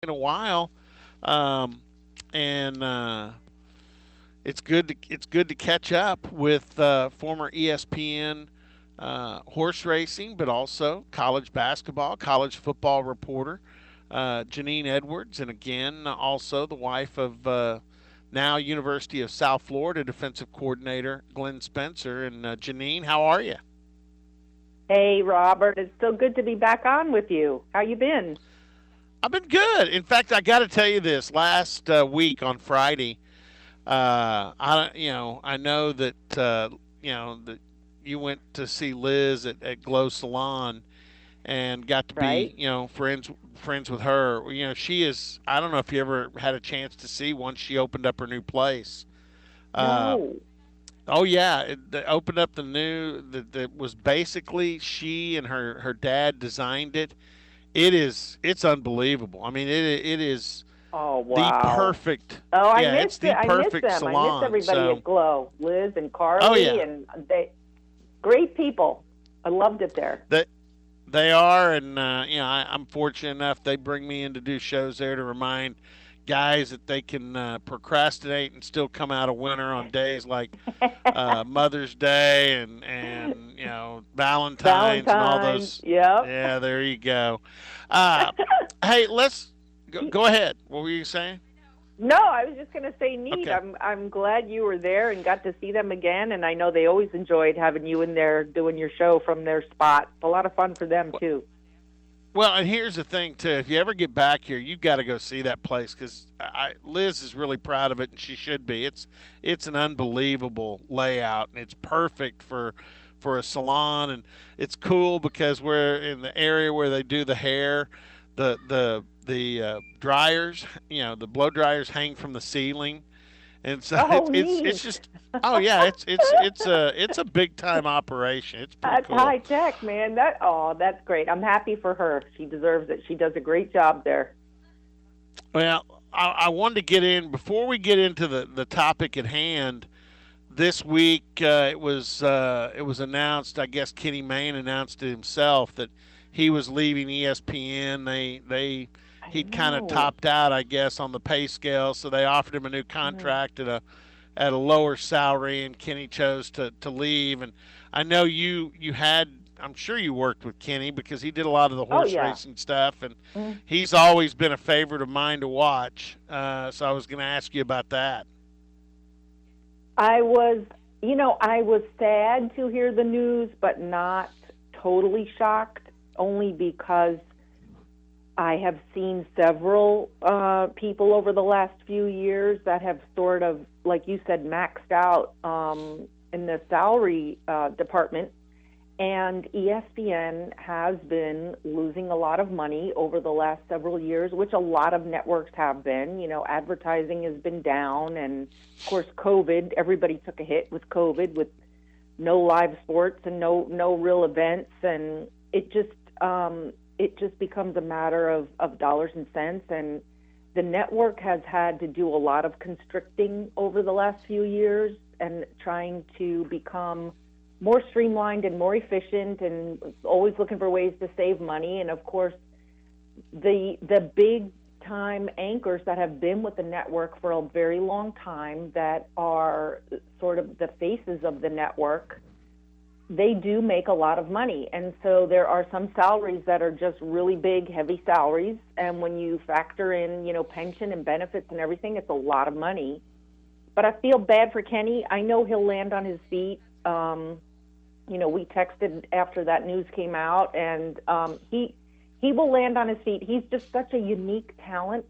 in a while, um, and it's good to catch up with former ESPN horse racing, but also college basketball, college football reporter Jeannine Edwards, and again also the wife of now University of South Florida defensive coordinator Glen Spencer. And Jeannine, how are you? Hey, Robert. It's so good to be back on with you. How you been? I've been good. In fact, I got to tell you this. Last week on Friday, I know that that you went to see Liz at Glow Salon and got to be Right? friends with her. She is. I don't know if you ever had a chance to see once she opened up her new place. Uh, No. oh yeah, they opened up the new that was basically she and her dad designed it. It's unbelievable. I mean it is Oh, the wow. perfect, Oh, I yeah, it's missed the it. I miss perfect them. I miss salon. everybody So at Glow. Liz and oh Carly, yeah, and they great people. I loved it there. that they are. And I'm fortunate enough they bring me in to do shows there to remind guys that they can procrastinate and still come out a winner on days like Mother's Day and Valentine's and all Valentine's. those. Yep. Yeah, there you go. Uh, hey, let's go ahead. What were you saying? No, I was just going to say neat. Okay. I'm glad you were there and got to see them again, and I know they always enjoyed having you in there doing your show from their spot. It's a lot of fun for them too. Well, and here's the thing too. If you ever get back here, you've got to go see that place because Liz is really proud of it, and she should be. It's an unbelievable layout, and it's perfect for a salon, and it's cool because we're in the area where they do the hair, the dryers, the blow dryers hang from the ceiling, and so Oh, it's neat. just oh yeah, it's a big time operation. It's pretty That's cool. high tech, man. That's great. I'm happy for her. She deserves it. She does a great job there. Well, I wanted to get in before we get into the topic at hand. This week, it was announced. I guess Kenny Mayne announced it himself that he was leaving ESPN. I He'd kind of know. topped out, I guess, on the pay scale, so they offered him a new Mhm. contract at a lower salary, and Kenny chose to leave. And I know you had. I'm sure you worked with Kenny because he did a lot of the Oh horse yeah. racing stuff, and Mm. he's always been a favorite of mine to watch. So I was going to ask you about that. I was, I was sad to hear the news, but not totally shocked, only because I have seen several people over the last few years that have sort of, like you said, maxed out in the salary department. And ESPN has been losing a lot of money over the last several years, which a lot of networks have been. Advertising has been down, and of course, COVID. Everybody took a hit with COVID, with no live sports and no real events, and it just becomes a matter of dollars and cents. And the network has had to do a lot of constricting over the last few years and trying to become more streamlined and more efficient, and always looking for ways to save money. And of course, the big time anchors that have been with the network for a very long time, that are sort of the faces of the network, they do make a lot of money. And so there are some salaries that are just really big, heavy salaries. And when you factor in, pension and benefits and everything, it's a lot of money. But I feel bad for Kenny. I know he'll land on his feet. We texted after that news came out, and he will land on his feet. He's just such a unique talent,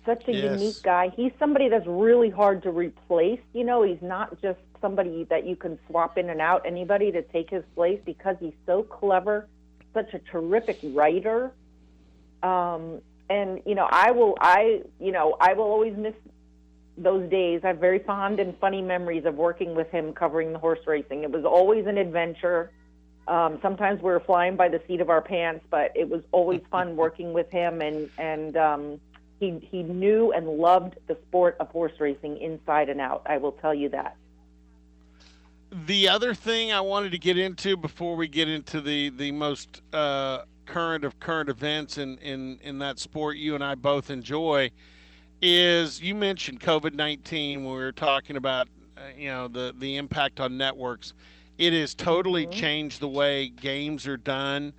such a unique Yes. guy. He's somebody that's really hard to replace. He's not just somebody that you can swap in and out, anybody to take his place, because he's so clever, such a terrific writer. And I will always miss those days. I have very fond and funny memories of working with him covering the horse racing. It was always an adventure. Sometimes we were flying by the seat of our pants, but it was always fun working with him. And he knew and loved the sport of horse racing inside and out. I will tell you that. The other thing I wanted to get into before we get into the most current of current events in that sport you and I both enjoy is you mentioned COVID-19 when we were talking about the impact on networks. It has totally Mhm. changed the way games are done.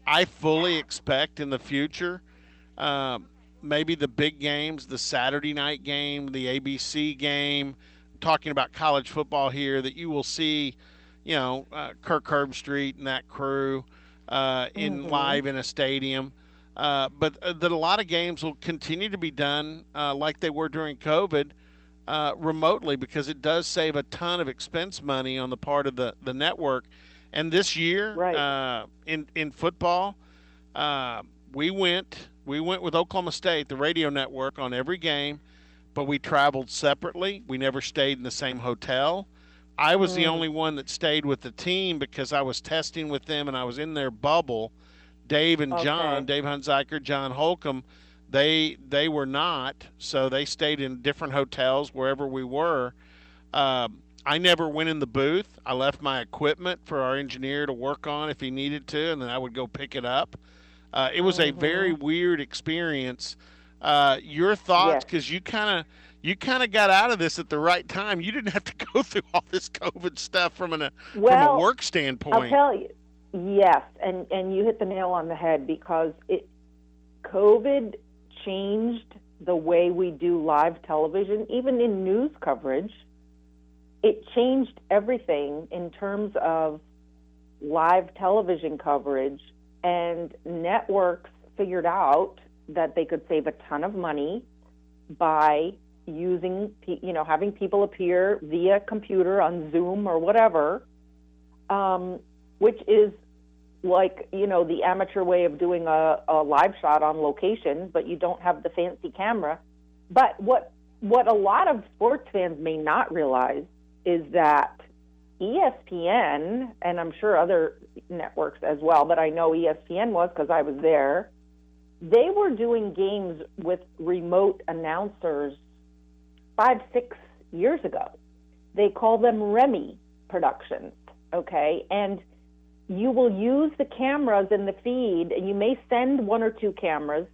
I fully expect in the future, um, maybe the big games, the Saturday night game, the ABC game, talking about college football here, that you will see, Kirk Herbstreit and that crew in Mhm. live in a stadium. But that a lot of games will continue to be done like they were during COVID, remotely, because it does save a ton of expense money on the part of the network. And this year Right. in football, uh, we went with Oklahoma State, the radio network, on every game, but we traveled separately. We never stayed in the same hotel. I was the Mm. only one that stayed with the team because I was testing with them and I was in their bubble. Dave and John, Okay. Dave Hunziker, John Holcomb, they were not, so they stayed in different hotels wherever we were. I never went in the booth. I left my equipment for our engineer to work on if he needed to, and then I would go pick it up. It was a very Mhm. weird experience. Your thoughts, Yes. because you kind of got out of this at the right time. You didn't have to go through all this COVID stuff from a Well, work I'll standpoint. tell you. Yes, and you hit the nail on the head because it COVID changed the way we do live television, even in news coverage. It changed everything in terms of live television coverage, and networks figured out that they could save a ton of money by using, having people appear via computer on Zoom or whatever, um, which is like, the amateur way of doing a live shot on location, but you don't have the fancy camera. But what a lot of sports fans may not realize is that ESPN, and I'm sure other networks as well, but I know ESPN was because I was there, they were doing games with remote announcers 5, 6 years ago. They call them Remy productions, okay? And you will use the cameras in the feed, and you may send one or two cameras.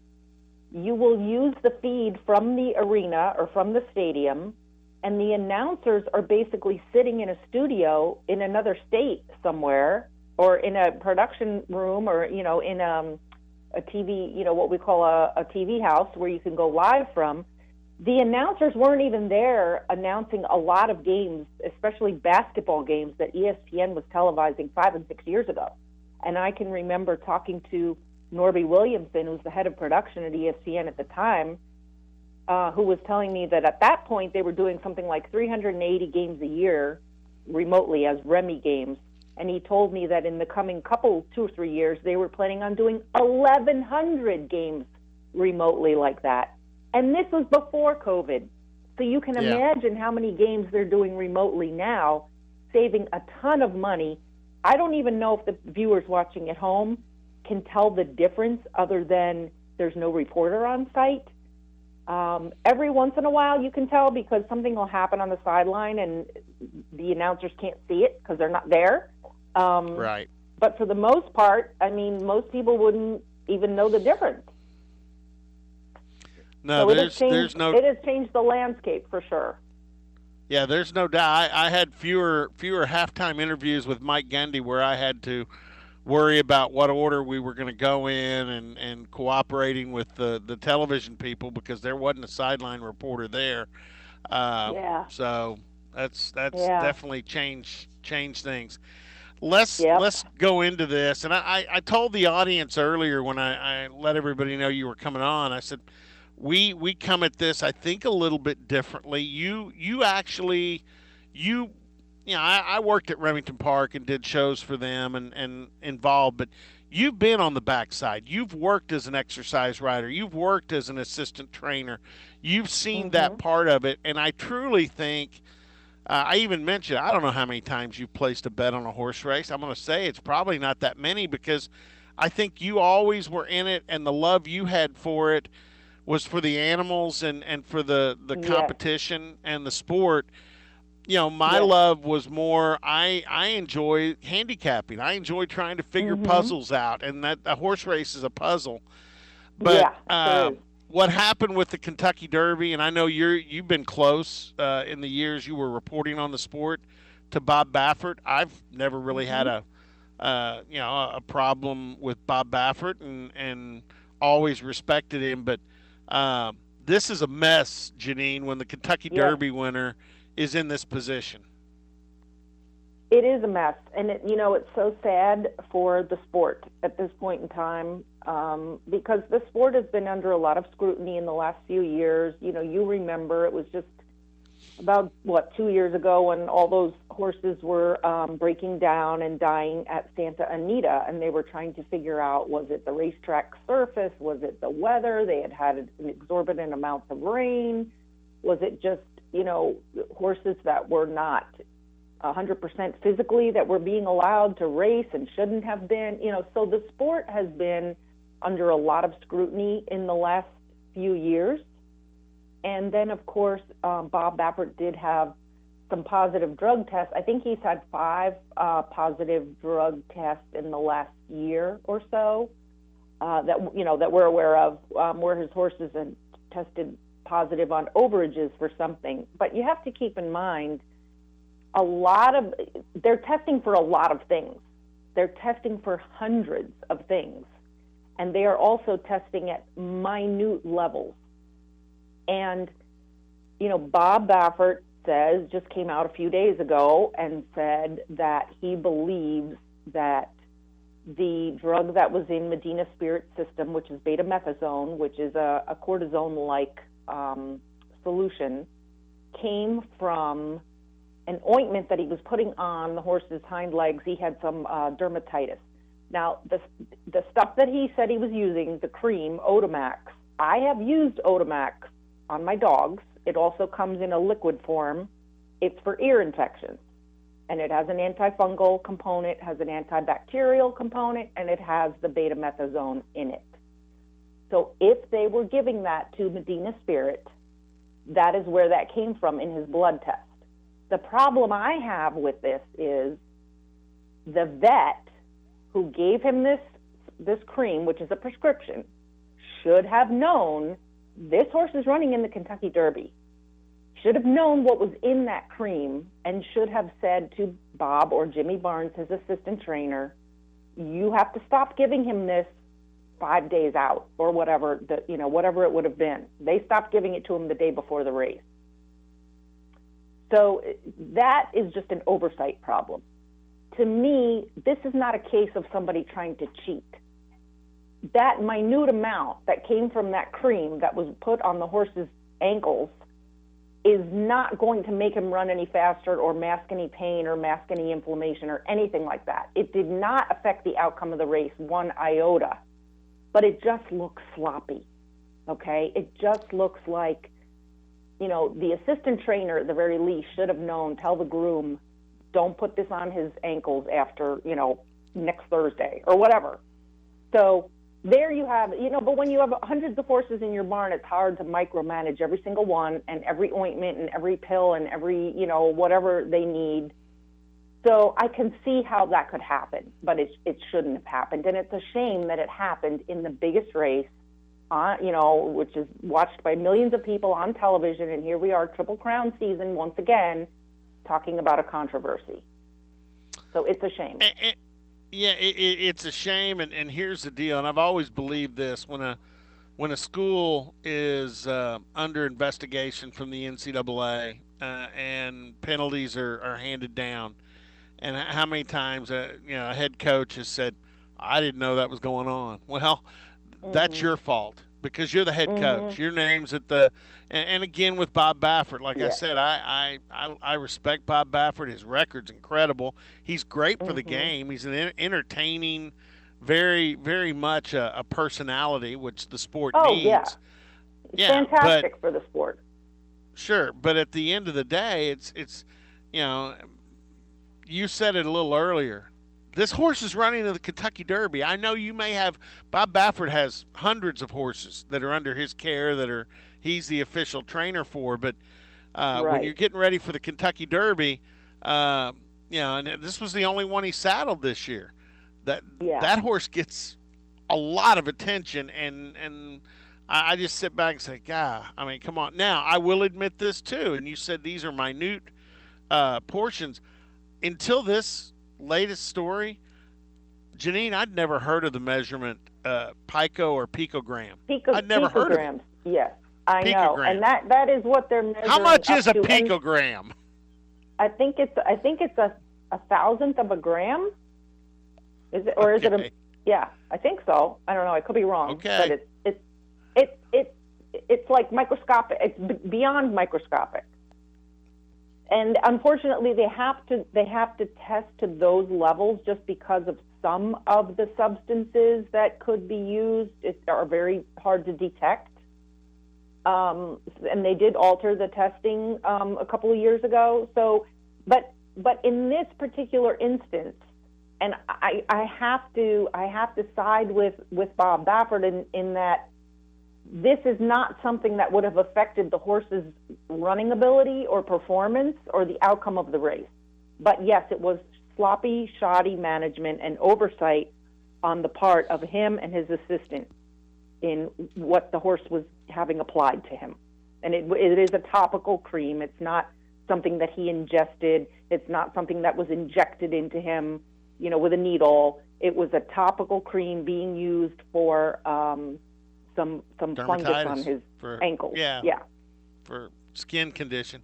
You will use the feed from the arena or from the stadium, and the announcers are basically sitting in a studio in another state somewhere, or in a production room, or in a TV, what we call a TV house where you can go live from. The announcers weren't even there announcing a lot of games, especially basketball games that ESPN was televising 5 and 6 years ago. And I can remember talking to Norby Williamson, who's the head of production at ESPN at the time, who was telling me that at that point they were doing something like 380 games a year remotely as Remy games. And he told me that in the coming 2 or 3 years, they were planning on doing 1,100 games remotely like that. And this was before COVID. So you can Yeah. imagine how many games they're doing remotely now, saving a ton of money. I don't even know if the viewers watching at home can tell the difference other than there's no reporter on site. Every once in a while you can tell because something will happen on the sideline and the announcers can't see it because they're not there. Um, Right. but for the most part, I mean, most people wouldn't even know the difference. No, So there's no it has changed the landscape for sure. yeah, there's no doubt. I had fewer halftime interviews with Mike Gundy where I had to worry about what order we were going to go in, and cooperating with the television people because there wasn't a sideline reporter there. Yeah. So that's Yeah. definitely changed things. Let's Yep. go into this. And I told the audience earlier when I let everybody know you were coming on. I said we come at this, I think, a little bit differently. You actually you I worked at Remington Park and did shows for them and involved, but you've been on the backside. You've worked as an exercise rider. You've worked as an assistant trainer. You've seen that Mhm. part of it, and I truly think. I even mentioned, I don't know how many times you've placed a bet on a horse race. I'm going to say it's probably not that many because I think you always were in it, and the love you had for it was for the animals and for the Yes. competition and the sport. My Yes. love was more. I enjoy handicapping. I enjoy trying to figure Mhm. puzzles out, and that a horse race is a puzzle. But Yeah, it sure is. what happened with the Kentucky Derby, and I know you've been close in the years you were reporting on the sport to Bob Baffert. I've never really had Mhm. a problem with Bob Baffert, and always respected him. But this is a mess, Jeannine, when the Kentucky Yes. Derby winner is in this position. It is a mess, and it's so sad for the sport at this point in time, because the sport has been under a lot of scrutiny in the last few years. You remember it was just about 2 years ago when all those horses were breaking down and dying at Santa Anita, and they were trying to figure out, was it the racetrack surface, was it the weather? They had an exorbitant amount of rain. Was it just horses that were not 100% physically that were being allowed to race and shouldn't have been? So the sport has been under a lot of scrutiny in the last few years. And then, of course, Bob Baffert did have some positive drug tests. I think he's had five positive drug tests in the last year or so, that we're aware of, where his horses had tested positive on overages for something. But you have to keep in mind, they're testing for a lot of things. They're testing for hundreds of things, and they are also testing at minute levels. And, Bob Baffert just came out a few days ago and said that he believes that the drug that was in Medina Spirit's system, which is betamethasone, which is a cortisone-like solution, came from an ointment that he was putting on the horse's hind legs. He had some dermatitis. Now, the stuff that he said he was using, the cream, Otamax, I have used Otamax on my dogs. It also comes in a liquid form. It's for ear infections, and it has an antifungal component, has an antibacterial component, and it has the betamethasone in it. So if they were giving that to Medina Spirit, that is where that came from in his blood test. The problem I have with this is the vet who gave him this cream, which is a prescription, should have known this horse is running in the Kentucky Derby, should have known what was in that cream, and should have said to Bob or Jimmy Barnes, his assistant trainer, you have to stop giving him this 5 days out, or whatever whatever it would have been. They stopped giving it to him the day before the race. So that is just an oversight problem. To me, this is not a case of somebody trying to cheat. That minute amount that came from that cream that was put on the horse's ankles is not going to make him run any faster or mask any pain or mask any inflammation or anything like that. It did not affect the outcome of the race one iota, but it just looks sloppy, okay? It just looks like, the assistant trainer at the very least should have known, tell the groom, don't put this on his ankles after, next Thursday or whatever. So there you have, but when you have hundreds of horses in your barn, it's hard to micromanage every single one and every ointment and every pill and every, whatever they need. So I can see how that could happen, but it shouldn't have happened. And it's a shame that it happened in the biggest race, which is watched by millions of people on television. And here we are, Triple Crown season once again, talking about a controversy. So it's a shame. Yeah, it's a shame, and here's the deal. And I've always believed this: when a school is under investigation from the NCAA and penalties are handed down, and how many times a head coach has said, "I didn't know that was going on." Well, that's Mm-hmm. your fault because you're the head Mm-hmm. coach. Your name's at the and again with Bob Baffert, like I Yeah. said, I respect Bob Baffert. His record's incredible. He's great for the Mm-hmm. game. He's an entertaining, very very much a personality, which the sport Oh, yeah. needs. It's Yeah, but fantastic for the sport. sure. But at the end of the day, it's you know you said it a little earlier. This horse is running in the Kentucky Derby. I know you may have Bob Baffert has hundreds of horses that are under his care that are he's the official trainer for, but When you're Right. getting ready for the Kentucky Derby, uh, and this was the only one he saddled this year. That Yeah. that horse gets a lot of attention, and I just sit back and say, God, I mean, come on. Now I will admit this too, and you said these are minute portions. Until this latest story, Jeannine, I'd never heard of the measurement pico or picogram. I'd never heard of it. Picograms. Yes, I know, Picogram. and that is what they're How measuring much is up a to. And picogram? I think it's a thousandth of a gram. Is it, or is it a? Okay. Yeah, I think so. I don't know. I could be wrong, Okay. but it's like microscopic. It's beyond microscopic. And unfortunately, they have to test to those levels just because of some of the substances that could be used are very hard to detect. And they did alter the testing a couple of years ago. So, but in this particular instance, and I have to side with Bob Baffert in that this is not something that would have affected the horse's running ability or performance or the outcome of the race. But yes, it was sloppy, shoddy management and oversight on the part of him and his assistant in what the horse was having applied to him. And it is a topical cream. It's not something that he ingested. It's not something that was injected into him, with a needle. It was a topical cream being used for some fungus on his ankles. Yeah, Yeah. for skin condition.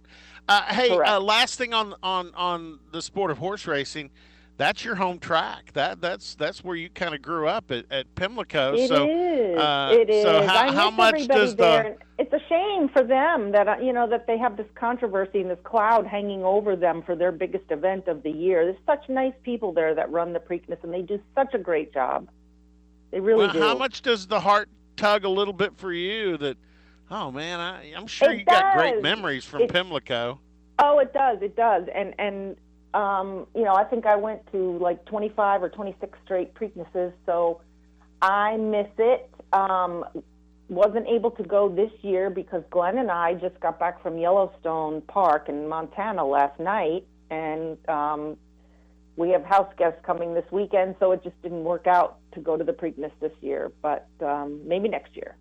Hey, last thing on the sport of horse racing, that's your home track. That's where you kind of grew up at Pimlico. It is. So I how miss much everybody does there. And it's a shame for them that that they have this controversy and this cloud hanging over them for their biggest event of the year. There's such nice people there that run the Preakness, and they do such a great job. They really do. How much does the heart tug a little bit for you that? Oh man, I'm sure It you got great does. memories from Pimlico. Oh, it does. And I think I went to like 25 or 26 straight Preaknesses, so I miss it. Wasn't able to go this year because Glenn and I just got back from Yellowstone Park in Montana last night, and we have house guests coming this weekend, so it just didn't work out to go to the Preakness this year, but maybe next year.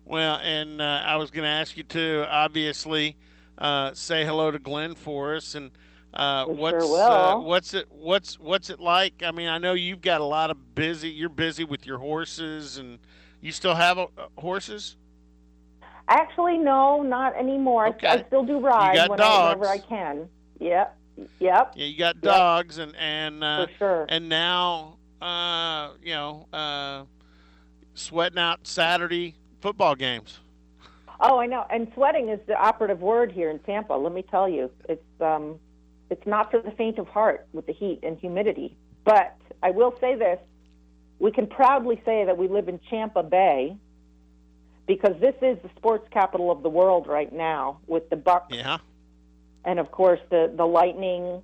Well, and I was going to ask you to obviously say hello to Glen Forrest, and what's it like? I mean, I know you've got a lot of busy. You're busy with your horses, and you still have horses? Actually, no, not anymore. Okay. I still do ride whenever I can. Yep. Yeah, you got dogs, and for sure. And now sweating out Saturday football games. Oh, I know. And sweating is the operative word here in Tampa. Let me tell you, it's not for the faint of heart with the heat and humidity. But I will say this: we can proudly say that we live in Tampa Bay, because this is the sports capital of the world right now, with the Bucks. Yeah. And of course the Lightning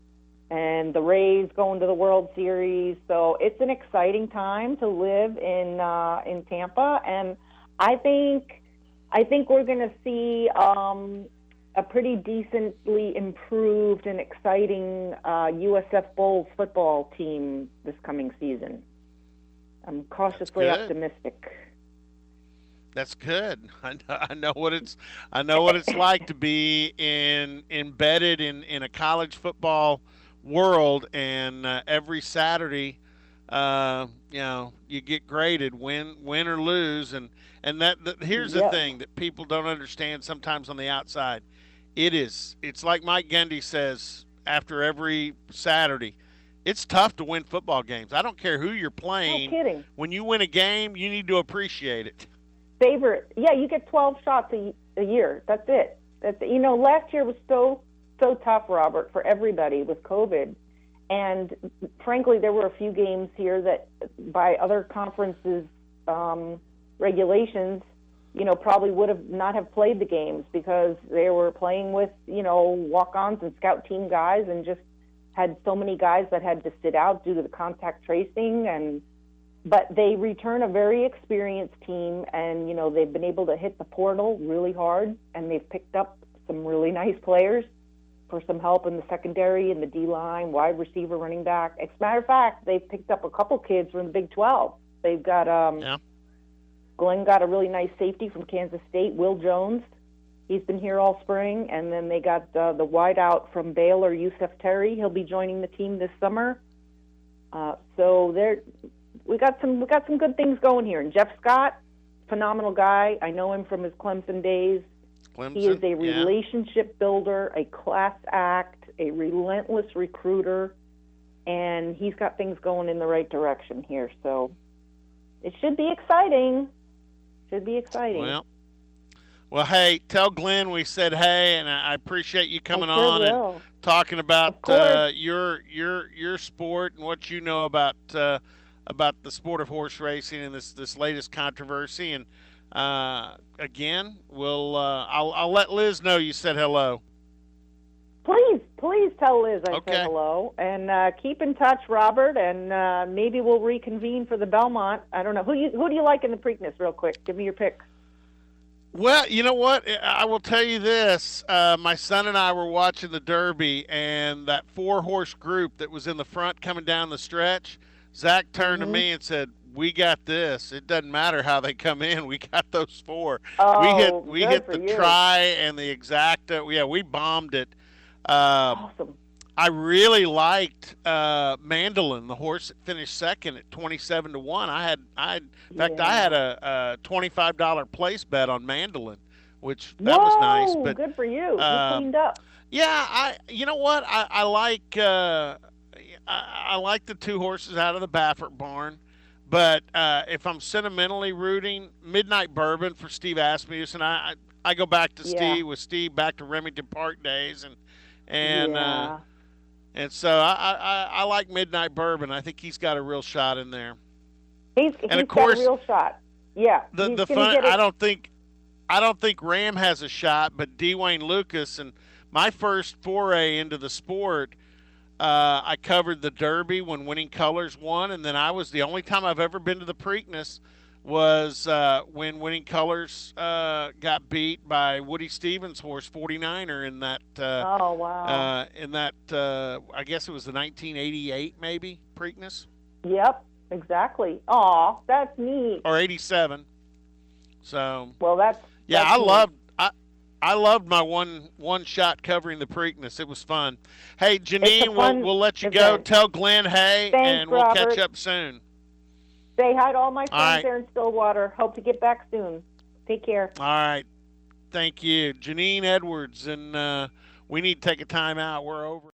and the Rays going to the World Series. So it's an exciting time to live in Tampa, and I think we're going to see a pretty decently improved and exciting USF Bulls football team this coming season. I'm cautiously optimistic. That's good. I know what it's like to be embedded in a college football world, and every Saturday, you get graded, win or lose, and here's the thing that people don't understand sometimes on the outside. It's like Mike Gundy says after every Saturday. It's tough to win football games. I don't care who you're playing. No kidding. When you win a game, you need to appreciate it. Favorite. Yeah, you get 12 shots a year. That's it. Last year was so tough, Robert, for everybody with COVID. And frankly, there were a few games here that by other conferences regulations, probably would have not have played the games because they were playing with, walk-ons and scout team guys, and just had so many guys that had to sit out due to the contact tracing. But they return a very experienced team, and they've been able to hit the portal really hard, and they've picked up some really nice players for some help in the secondary, in the D-line, wide receiver, running back. As a matter of fact, they've picked up a couple kids from the Big 12. They've got Glenn got a really nice safety from Kansas State, Will Jones. He's been here all spring. And then they got the wideout from Baylor, Yusuf Terry. He'll be joining the team this summer. So we got some good things going here. And Jeff Scott, phenomenal guy. I know him from his Clemson days. He is a relationship builder, a class act, a relentless recruiter, and he's got things going in the right direction here. So it should be exciting. Well, hey, tell Glenn we said hey, and I appreciate you coming on and talking about your sport and what you know about the sport of horse racing and this latest controversy. And again, I'll let Liz know you said hello. Please tell Liz I said hello, and keep in touch, Robert, and maybe we'll reconvene for the Belmont. I don't know who do you like in the Preakness, real quick. Give me your pick. Well, you know what? I will tell you this. My son and I were watching the Derby, and that 4-horse group that was in the front coming down the stretch, Zach turned to me and said, "We got this. It doesn't matter how they come in. We got those 4. We hit the try and the exacta. Yeah, we bombed it. Awesome. I really liked Mandolin, the horse that finished second at 27-1. I had a $25 place bet on Mandolin, which that was nice. But good for you. You cleaned up. Yeah, you know what? I like I like the 2 horses out of the Baffert barn. But if I'm sentimentally rooting, Midnight Bourbon for Steve Asmussen, and I go back to Steve, back to Remington Park days, and so I like Midnight Bourbon. I think he's got a real shot in there. He's of course, got a real shot. Yeah. The fun. I don't think Ram has a shot, but Dwayne Lucas, and my first foray into the sport. I covered the Derby when Winning Colors won, and then I was the only time I've ever been to the Preakness was when Winning Colors got beat by Woody Stevens' horse 49er in that. I guess it was the 1988 maybe Preakness. Yep, exactly. Aw, that's neat. Or 87. So. Well, that's I loved my one shot covering the Preakness. It was fun. Hey, Jeannine, we'll let you go. Tell Glenn hey, and we'll catch up soon. Say hi to all my friends there in Stillwater. Hope to get back soon. Take care. All right. Thank you. Jeannine Edwards, and we need to take a time out. We're over.